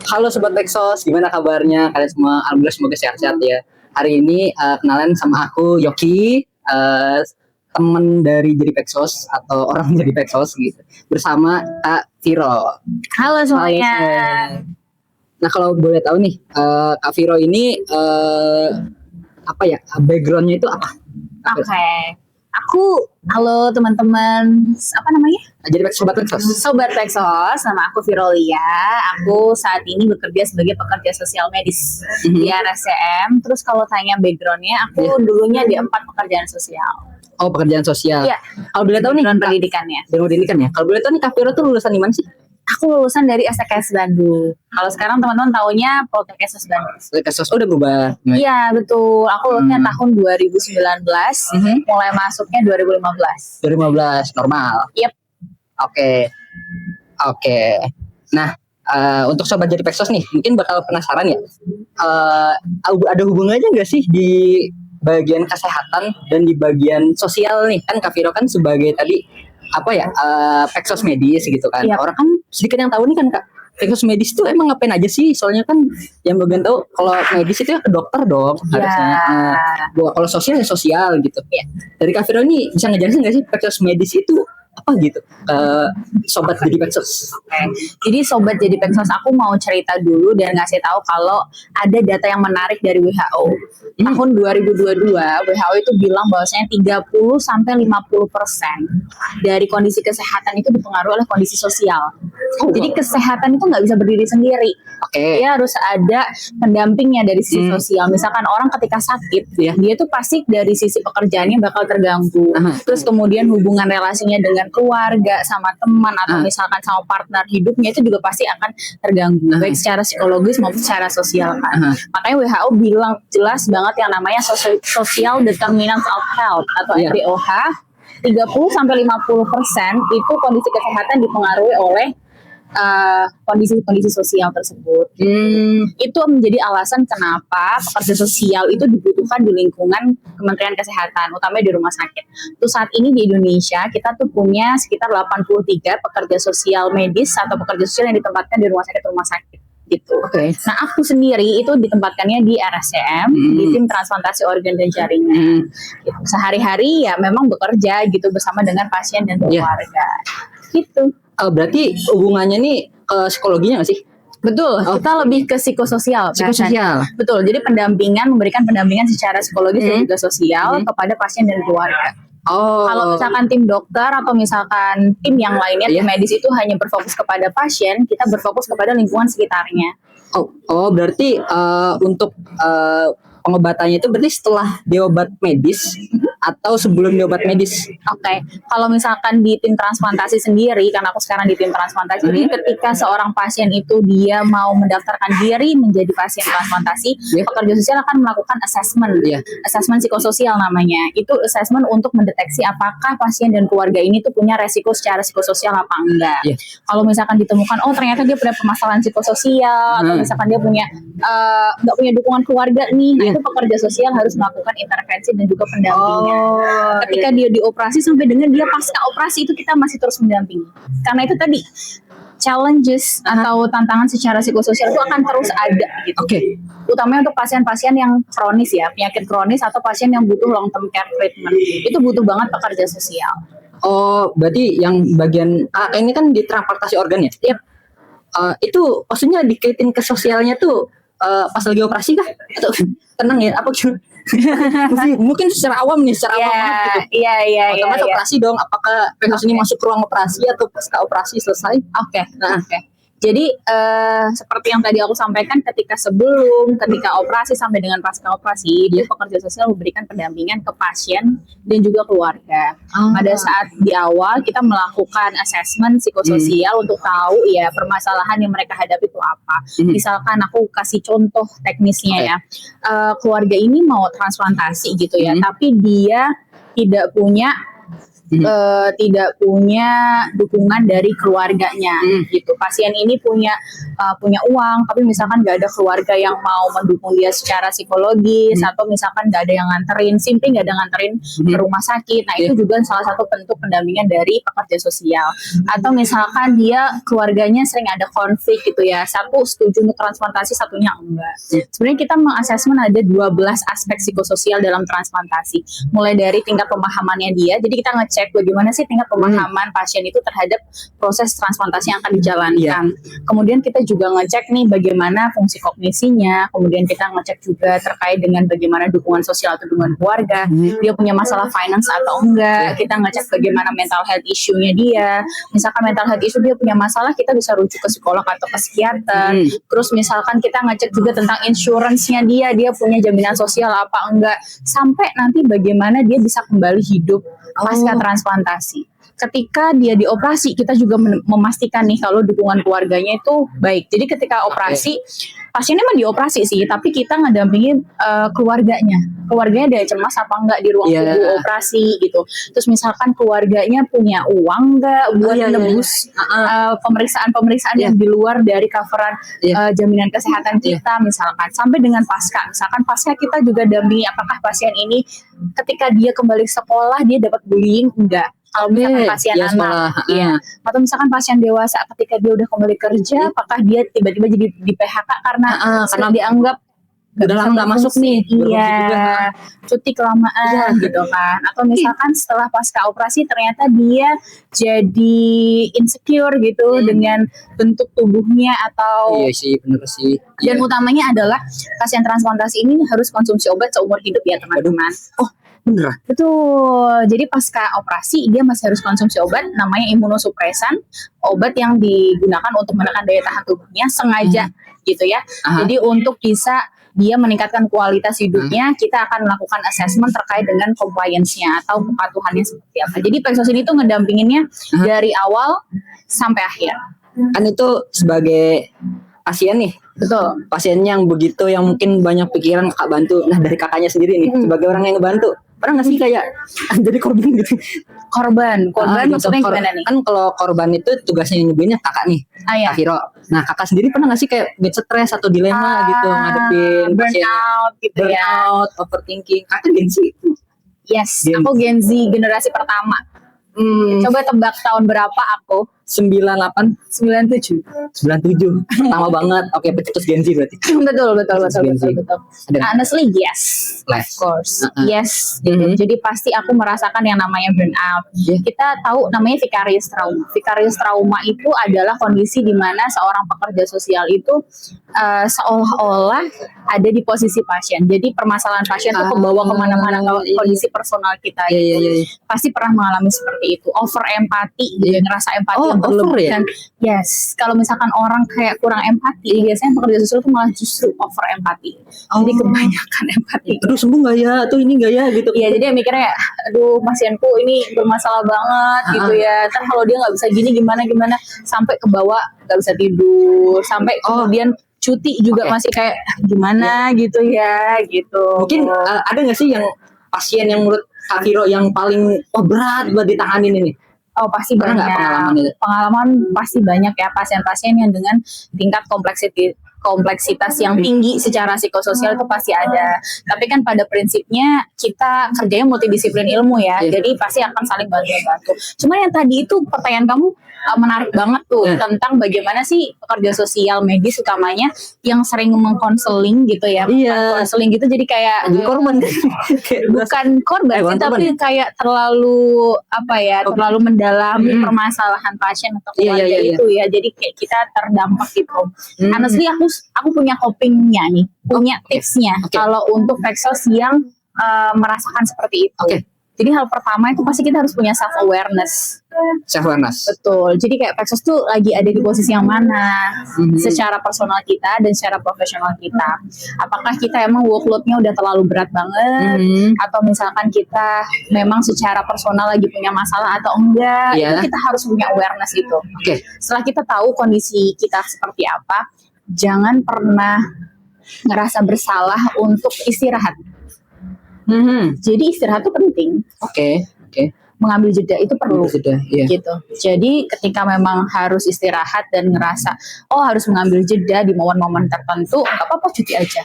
Halo Sobat Peksos, gimana kabarnya? Kalian semua, alhamdulillah semoga sehat-sehat ya. Hari ini kenalan sama aku Yoki, teman dari Jadi Peksos atau orang Jadi Peksos gitu. Bersama Kak Viro. Halo semuanya. Nah kalau boleh tahu nih, Kak Viro ini apa ya? Backgroundnya itu apa? Oke. Halo teman-teman, apa namanya? Jadi Sobat Peksos. Sobat Peksos, nama aku Virolia. Aku saat ini bekerja sebagai pekerja sosial medis di RSCM. Terus kalau tanya backgroundnya, aku dulunya di 4 pekerjaan sosial. Oh, pekerjaan sosial. Iya. Kalau boleh tahu nih, pendidikannya. Pendidikan ya. Kalau boleh tahu nih Kak Viro tuh lulusan di mana sih? Aku lulusan dari STKS Bandung. Kalau sekarang teman-teman taunya Poltekkes Bandung. STKS udah berubah. Iya betul. Aku lulusnya tahun 2019. Mulai masuknya 2015. 2015 normal. Yep. Oke. Nah, untuk Sobat Jadi Peksos nih, mungkin bakal penasaran ya. Ada hubungannya nggak sih di bagian kesehatan dan di bagian sosial nih? Kan Kak Viro kan sebagai tadi Peksos medis gitu kan. Yep. Orang kan sedikit yang tahu nih kan Kak. Peksos medis itu emang ngapain aja sih? Soalnya kan yang bagian tahu kalau medis itu ya ke dokter dong harusnya. Kalau sosial ya sosial gitu. Yeah. Dari Kak Viro ini bisa ngejelasin nggak sih Peksos medis itu apa gitu? Sobat Jadi Peksos. Jadi Sobat Jadi Peksos, aku mau cerita dulu dan ngasih tahu kalau ada data yang menarik dari WHO. Tahun 2022 WHO itu bilang bahwasanya 30-50% dari kondisi kesehatan itu dipengaruhi oleh kondisi sosial. Jadi kesehatan itu nggak bisa berdiri sendiri. Dia harus ada pendampingnya dari sisi sosial. Misalkan orang ketika sakit, dia tuh pasti dari sisi pekerjaannya bakal terganggu. Terus kemudian hubungan relasinya dengan keluarga, sama teman atau misalkan sama partner hidupnya itu juga pasti akan terganggu, baik secara psikologis maupun secara sosial kan. Makanya WHO bilang jelas banget yang namanya social determinants of health atau SDOH, 30-50% itu kondisi kesehatan dipengaruhi oleh kondisi-kondisi sosial tersebut. Itu menjadi alasan kenapa pekerja sosial itu dibutuhkan di lingkungan Kementerian Kesehatan, utamanya di rumah sakit. Terus saat ini di Indonesia kita tuh punya sekitar 83 pekerja sosial medis atau pekerja sosial yang ditempatkan di rumah sakit gitu. Nah aku sendiri itu ditempatkannya di RSCM, di tim transplantasi organ dan jaringan. Gitu. Sehari-hari ya memang bekerja gitu bersama dengan pasien dan keluarga. Gitu. Berarti hubungannya nih ke psikologinya nggak sih? Betul, kita lebih ke psikososial. Betul, jadi memberikan pendampingan secara psikologis dan juga sosial kepada pasien dan keluarga. Kalau misalkan tim dokter atau misalkan tim yang lainnya, tim medis itu hanya berfokus kepada pasien, kita berfokus kepada lingkungan sekitarnya. Berarti untuk pengobatannya itu berarti setelah diobat medis atau sebelum diobat medis? Kalau misalkan di tim transplantasi sendiri, karena aku sekarang di tim transplantasi, jadi ketika seorang pasien itu dia mau mendaftarkan diri menjadi pasien transplantasi, pekerja sosial akan melakukan assessment, assessment psikososial namanya. Itu assessment untuk mendeteksi apakah pasien dan keluarga ini tuh punya resiko secara psikososial apa enggak. Kalau misalkan ditemukan, ternyata dia punya permasalahan psikososial, atau misalkan dia punya nggak punya dukungan keluarga nih, nah itu pekerja sosial harus melakukan intervensi dan juga pendampingan. Ketika dia dioperasi sampai dengan dia pasca operasi itu kita masih terus mendampingi. Karena itu tadi challenges atau tantangan secara psikososial itu akan terus ada gitu. Utamanya untuk pasien-pasien yang kronis ya, penyakit kronis atau pasien yang butuh long term care treatment. Itu butuh banget pekerja sosial. Berarti yang bagian ini kan di transportasi organ ya? Itu maksudnya dikaitin ke sosialnya tuh pas lagi operasi kah? Atau tenang ya? Apa mungkin secara awam nih, secara awam banget gitu. Otomatis operasi dong. Apakah Peksos ini masuk ruang operasi atau pasca operasi selesai? Jadi seperti yang tadi aku sampaikan, ketika operasi sampai dengan pasca operasi, pekerja sosial memberikan pendampingan ke pasien dan juga keluarga. Pada saat di awal kita melakukan assessment psikososial untuk tahu ya permasalahan yang mereka hadapi itu apa. Misalkan aku kasih contoh teknisnya ya, keluarga ini mau transplantasi gitu ya, tapi dia tidak punya tidak punya dukungan dari keluarganya gitu. Pasien ini punya uang, tapi misalkan nggak ada keluarga yang mau mendukung dia secara psikologis, atau misalkan nggak ada yang nganterin, simply nggak ada nganterin ke rumah sakit. Nah itu juga salah satu bentuk pendampingan dari pekerja sosial. Atau misalkan dia keluarganya sering ada konflik gitu ya, satu setuju untuk transplantasi, satunya enggak. Sebenarnya kita mengasesmen ada 12 aspek psikososial dalam transplantasi, mulai dari tingkat pemahamannya dia. Jadi kita ngecek bagaimana sih tingkat pemahaman pasien itu terhadap proses transplantasi yang akan dijalankan. Kemudian kita juga ngecek nih bagaimana fungsi kognisinya, kemudian kita ngecek juga terkait dengan bagaimana dukungan sosial atau dukungan keluarga, dia punya masalah finance atau enggak. Kita ngecek bagaimana mental health issue-nya dia. Misalkan mental health issue dia punya masalah, kita bisa rujuk ke psikolog atau ke psikiater. Terus misalkan kita ngecek juga tentang insurance-nya dia punya jaminan sosial apa enggak, sampai nanti bagaimana dia bisa kembali hidup pasca transplantasi. Ketika dia dioperasi, kita juga memastikan nih kalau dukungan keluarganya itu baik. Jadi ketika operasi, pasiennya memang dioperasi sih, tapi kita ngedampingin keluarganya dia cemas apa enggak di ruang tunggu operasi gitu. Terus misalkan keluarganya punya uang enggak buat nebus pemeriksaan-pemeriksaan yang di luar dari coveran jaminan kesehatan kita, misalkan sampai dengan pasca. Misalkan pasca kita juga dampingi apakah pasien ini ketika dia kembali sekolah dia dapat bullying enggak. Kalau misalkan pasien anak, atau misalkan pasien dewasa ketika dia udah kembali kerja, apakah dia tiba-tiba jadi di PHK karena dianggap udah lama nggak masuk nih, cuti kelamaan gitu kan. Atau misalkan setelah pasca operasi ternyata dia jadi insecure gitu dengan bentuk tubuhnya atau bener sih. Dan utamanya adalah pasien transplantasi ini harus konsumsi obat seumur hidup ya teman-teman. Beneran? Betul. Jadi pasca operasi dia masih harus konsumsi obat namanya imunosupresan, obat yang digunakan untuk menekan daya tahan tubuhnya sengaja gitu ya. Jadi untuk bisa dia meningkatkan kualitas hidupnya, kita akan melakukan assessment terkait dengan compliance-nya atau kepatuhannya seperti apa. Jadi Pexos ini tuh ngedampinginnya dari awal sampai akhir. Kan itu sebagai pasien nih. Betul. Pasien yang begitu, yang mungkin banyak pikiran kakak bantu. Nah dari kakaknya sendiri nih, sebagai orang yang ngebantu, pernah nggak sih kayak jadi korban gitu? Korban maksudnya gimana nih? Kan kalau korban itu tugasnya nyembuhinnya kakak nih, Kak Viro. Nah kakak sendiri pernah nggak sih kayak get stres atau dilema gitu ngadepin burnout gitu ya? Burnout, overthinking. Kakak Gen Z? Yes, aku Gen Z generasi pertama. Coba tebak tahun berapa aku? 98, 97. 97. Pertama banget. Oke, pecetus Gen Z berarti. Betul. Gen Z. Honestly, yes. Of course. Yes. Jadi pasti aku merasakan yang namanya burnout. Kita tahu namanya vicarious trauma. Vicarious trauma itu adalah kondisi di mana seorang pekerja sosial itu seolah-olah ada di posisi pasien. Jadi permasalahan pasien itu kebawa kemana-mana ke kondisi personal kita. Pasti pernah mengalami seperti itu. Over empati, ngerasa empati yang berlebihan. Yes, kalau misalkan orang kayak kurang empati, biasanya pekerja sosial itu malah justru over empati. Jadi kebanyakan empati. Aduh sembuh nggak ya? Atau ini nggak ya? Gitu. Iya, jadi mikirnya, aduh pasienku ini bermasalah banget gitu ya. Kan kalau dia nggak bisa gini gimana, sampai ke bawah nggak bisa tidur, sampai kemudian cuti juga masih kayak gimana gitu ya, gitu. Mungkin ada nggak sih yang pasien yang menurut Kak Viro yang paling berat buat ditanganin ini? Oh pasti banyak. Pengalaman pasti banyak ya, pasien-pasien yang dengan tingkat kompleksitas yang tinggi secara psikososial itu pasti ada. Tapi kan pada prinsipnya kita kerjanya multidisiplin ilmu ya, jadi pasti akan saling bantu-bantu. Cuma yang tadi itu pertanyaan kamu menarik banget tuh tentang bagaimana sih pekerja sosial medis utamanya yang sering mengkonseling gitu ya, konseling gitu jadi kayak korban bukan korban sih, tapi kayak terlalu terlalu mendalami permasalahan pasien atau keluarga itu ya, jadi kayak kita terdampak gitu. Honestly aku punya copingnya nih, punya tipsnya kalau untuk Pexos yang merasakan seperti itu. Jadi hal pertama itu pasti kita harus punya self awareness. Betul. Jadi kayak Pexos tuh lagi ada di posisi yang mana secara personal kita dan secara profesional kita. Apakah kita emang workload-nya udah terlalu berat banget, atau misalkan kita memang secara personal lagi punya masalah atau enggak? Itu kita harus punya awareness itu. Setelah kita tahu kondisi kita seperti apa, jangan pernah ngerasa bersalah untuk istirahat. Jadi istirahat itu penting. mengambil jeda itu perlu. Sudah, iya. Gitu. Jadi ketika memang harus istirahat dan ngerasa harus mengambil jeda di momen-momen tertentu, nggak apa-apa cuti aja.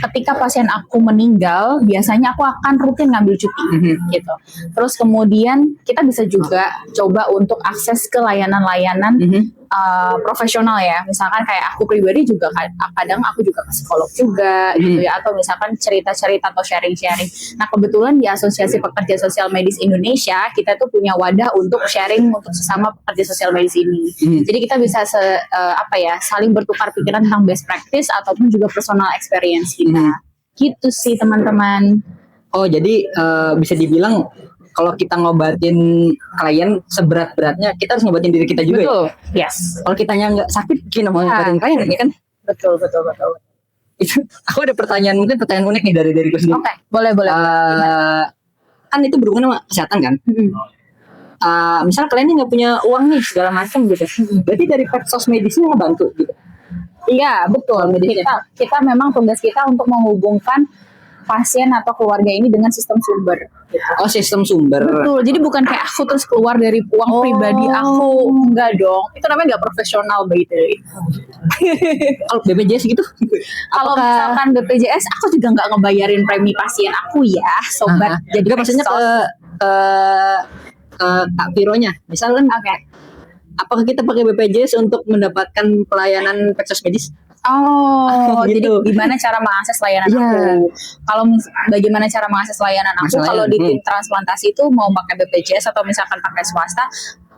Ketika pasien aku meninggal, biasanya aku akan rutin ngambil cuti gitu. Terus kemudian kita bisa juga coba untuk akses ke layanan-layanan profesional ya. Misalkan kayak aku pribadi juga kadang aku juga ke psikolog juga gitu ya, atau misalkan cerita-cerita atau sharing-sharing. Nah, kebetulan di Asosiasi Pekerja Sosial Medis Indonesia kita tuh punya wadah untuk sharing untuk sesama pekerja sosial medis ini. Jadi kita bisa saling bertukar pikiran tentang best practice ataupun juga personal experience kita. Gitu sih teman-teman. Oh, jadi bisa dibilang kalau kita ngobatin klien seberat-beratnya, kita harus ngobatin diri kita juga. Betul. Ya? Yes. Kalau kitanya nggak sakit, kita mau ngobatin klien, ya kan? Betul. Itu, aku ada pertanyaan unik nih dari diriku sendiri. Oke, boleh. Kan itu berhubungan sama kesehatan kan? Misal kliennya nggak punya uang nih segala macam gitu. Berarti dari Peksos medisnya ngebantu gitu. Iya, betul. Jadi kita memang tugas kita untuk menghubungkan pasien atau keluarga ini dengan sistem sumber. Gitu. Oh, sistem sumber. Betul. Jadi bukan kayak aku terus keluar dari uang pribadi aku. Enggak dong. Itu namanya nggak profesional begitu. Kalau BPJS gitu? Kalau misalkan BPJS, aku juga nggak ngebayarin premi pasien aku ya, sobat. Jadi maksudnya ke Kak Vironya. Misalkan, apakah kita pakai BPJS untuk mendapatkan pelayanan Peksos medis? Oh, gitu. Jadi gimana cara mengakses layanan aku? Kalau bagaimana cara mengakses layanan aku? Kalau di tim transplantasi itu mau pakai BPJS atau misalkan pakai swasta,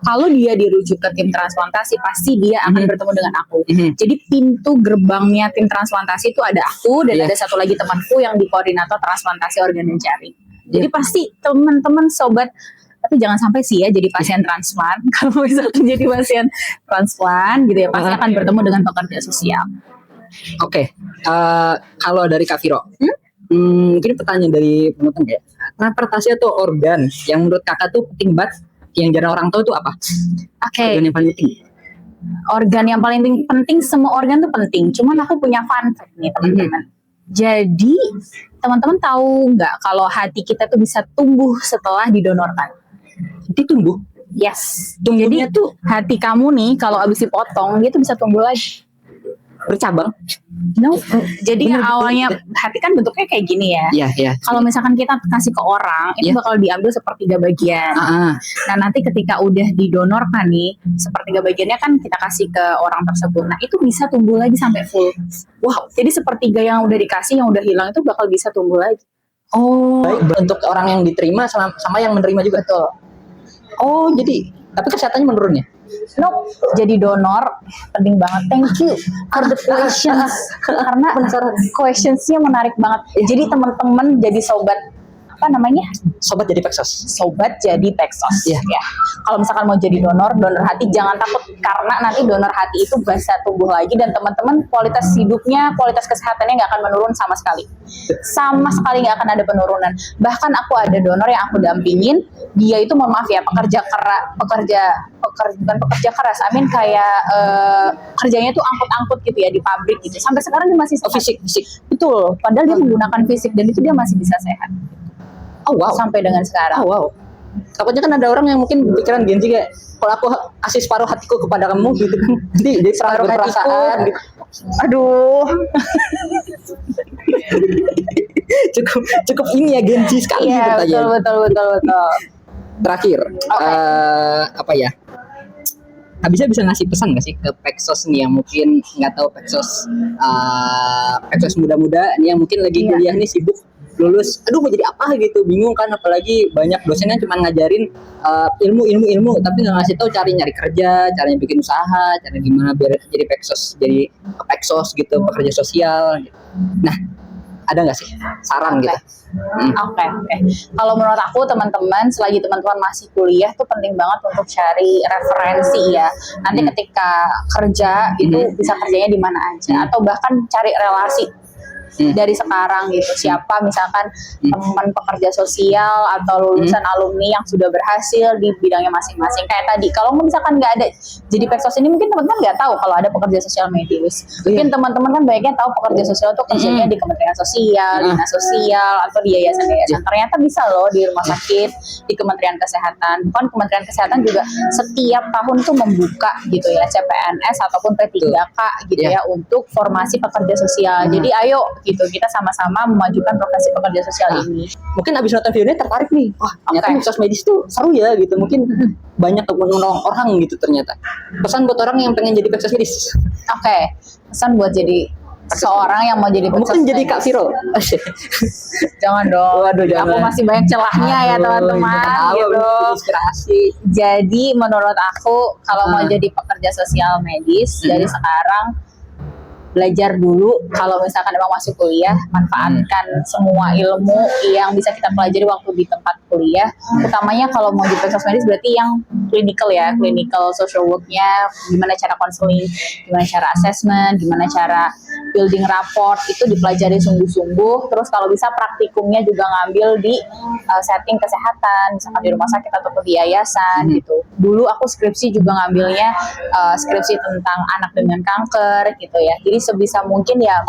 kalau dia dirujuk ke tim transplantasi pasti dia akan bertemu dengan aku. Jadi pintu gerbangnya tim transplantasi itu ada aku dan ada satu lagi temanku yang di koordinator transplantasi organ dan jaring. Jadi pasti teman-teman sobat, tapi jangan sampai sih ya jadi pasien transplant. Kalau misalkan jadi pasien transplant gitu ya, pasti akan bertemu dengan pekerja sosial. Oke. Kalau dari Kak Viro, mungkin pertanyaan dari penonton ya. Transportasi atau organ yang menurut kakak tuh penting banget, yang jarang orang tahu itu apa? Organ yang paling penting. Organ yang paling penting, semua organ tuh penting. Cuman aku punya fun fact nih teman-teman. Jadi teman-teman tahu nggak kalau hati kita tuh bisa tumbuh setelah didonorkan? Itu tumbuh? Yes. Tumbuhnya Jadi hati kamu nih kalau abis dipotong dia tuh bisa tumbuh lagi. Bercabang? No. Jadi yang awalnya hati kan bentuknya kayak gini ya. Iya. Kalau misalkan kita kasih ke orang, itu bakal diambil sepertiga bagian. Nah nanti ketika udah didonorkan nih, sepertiga bagiannya kan kita kasih ke orang tersebut. Nah itu bisa tumbuh lagi sampai full. Wow. Jadi sepertiga yang udah dikasih, yang udah hilang itu bakal bisa tumbuh lagi. Oh. Baik untuk orang yang diterima sama yang menerima juga. Betul. Oh jadi, tapi kesehatannya menurun ya? No, jadi donor penting banget. Thank you for the questions. Karena questionsnya menarik banget. Jadi teman-teman jadi sobat apa namanya? Sobat jadi Peksos. Sobat jadi Peksos. Iya. Ya. Kalau misalkan mau jadi donor hati jangan takut karena nanti donor hati itu bisa tumbuh lagi dan teman-teman kualitas hidupnya, kualitas kesehatannya nggak akan menurun sama sekali. Sama sekali nggak akan ada penurunan. Bahkan aku ada donor yang aku dampingin, dia itu mohon maaf ya bukan pekerja keras, kayak kerjanya tuh angkut-angkut gitu ya di pabrik gitu. Sampai sekarang dia masih sehat. Fisik. Betul. Padahal dia menggunakan fisik dan itu dia masih bisa sehat. Oh wow. Sampai dengan sekarang. Oh wow. Takutnya kan ada orang yang mungkin pikiran Genji kayak kalau aku kasih separuh hatiku kepada kamu gitu kan. Jadi separuh perasaan gitu. Aduh. cukup ini ya Genji sekali pertanyaan. Betul. Terakhir, apa ya? Habisnya bisa ngasih pesan nggak sih ke Peksos nih yang mungkin nggak tahu Peksos muda-muda nih yang mungkin lagi kuliah nih sibuk lulus, aduh mau jadi apa gitu, bingung kan, apalagi banyak dosennya cuma ngajarin ilmu tapi nggak ngasih tahu cara nyari kerja, caranya bikin usaha, cara gimana biar jadi Peksos gitu, pekerja sosial gitu. Nah, ada nggak sih saran gitu? Oke. Kalau menurut aku teman-teman, selagi teman-teman masih kuliah tuh penting banget untuk cari referensi ya. Nanti ketika kerja itu bisa kerjanya di mana aja, atau bahkan cari relasi. dari sekarang gitu. Siapa misalkan teman pekerja sosial atau lulusan alumni yang sudah berhasil di bidangnya masing-masing. Kayak tadi, kalau misalkan nggak ada jadi Peksos ini, mungkin teman-teman nggak tahu kalau ada pekerja sosial medis. Mungkin teman-teman kan banyaknya tahu pekerja sosial itu kerjanya di Kementerian Sosial, Dinas Sosial, atau di yayasan-yayasan. Ternyata bisa loh di rumah sakit, di Kementerian Kesehatan. Bukan Kementerian Kesehatan juga setiap tahun tuh membuka gitu ya CPNS ataupun P3K gitu ya untuk formasi pekerja sosial. Jadi ayo gitu kita sama-sama memajukan profesi pekerja sosial ini. Mungkin abis nonton videonya tertarik nih, wah ternyata Peksos medis tuh seru ya gitu, mungkin banyak menolong orang gitu ternyata. Pesan buat orang yang pengen jadi Peksos medis. Oke, pesan buat jadi seorang yang mau jadi Peksos Mungkin jadi medis. Kak Viro. Jangan dong. Waduh, Aku jangan. masih banyak celahnya ya teman-teman gitu. Inspirasi. Jadi menurut aku kalau mau jadi pekerja sosial medis dari sekarang belajar dulu. Kalau misalkan emang masih kuliah, manfaatkan semua ilmu yang bisa kita pelajari waktu di tempat kuliah. Utamanya kalau mau jadi Peksos medis berarti yang clinical ya, clinical social work-nya, gimana cara konseling, gimana cara assessment, gimana cara building rapport, itu dipelajari sungguh-sungguh. Terus kalau bisa praktikumnya juga ngambil di setting kesehatan, misalkan di rumah sakit ataupun di yayasan gitu. Dulu aku skripsi juga ngambilnya skripsi tentang anak dengan kanker gitu ya. Jadi sebisa mungkin ya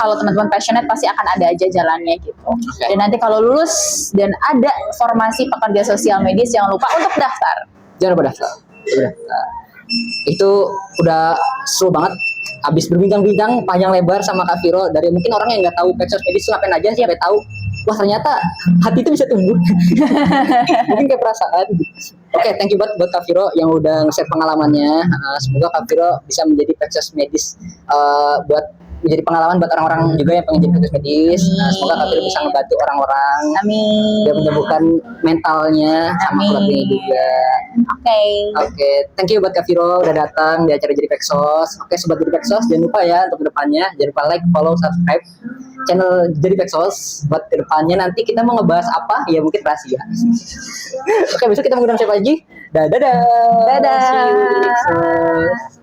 kalau teman-teman passionate pasti akan ada aja jalannya gitu. Dan nanti kalau lulus dan ada formasi pekerja sosial medis, jangan lupa untuk daftar. Jangan lupa daftar. Itu udah seru banget. Abis berbincang-bincang panjang lebar sama Kak Viro, dari mungkin orang yang nggak tahu Peksos medis itu ngapain aja sih, sampai tahu wah ternyata hati itu bisa tumbuh. Mungkin kayak perasaan. Oke, thank you buat Kak Viro yang udah nge-share pengalamannya. Semoga Kak Viro bisa menjadi Peksos medis, buat menjadi pengalaman buat orang-orang juga yang pengen jadi Peksos medis. Semoga Kak Viro bisa membantu orang-orang Amin. dan menyembuhkan mentalnya sama Amin. keluarganya juga. Oke, thank you buat Kak Viro udah datang di acara Jadi Peksos. Oke, sobat Jadi Peksos, jangan lupa ya untuk kedepannya, jangan lupa like, follow, subscribe channel Jadi Peksos. Buat kedepannya nanti kita mau ngebahas apa, ya mungkin rahasia. Oke, besok kita mengundang siapa lagi? Dadah. Dadah. See you di Peksos.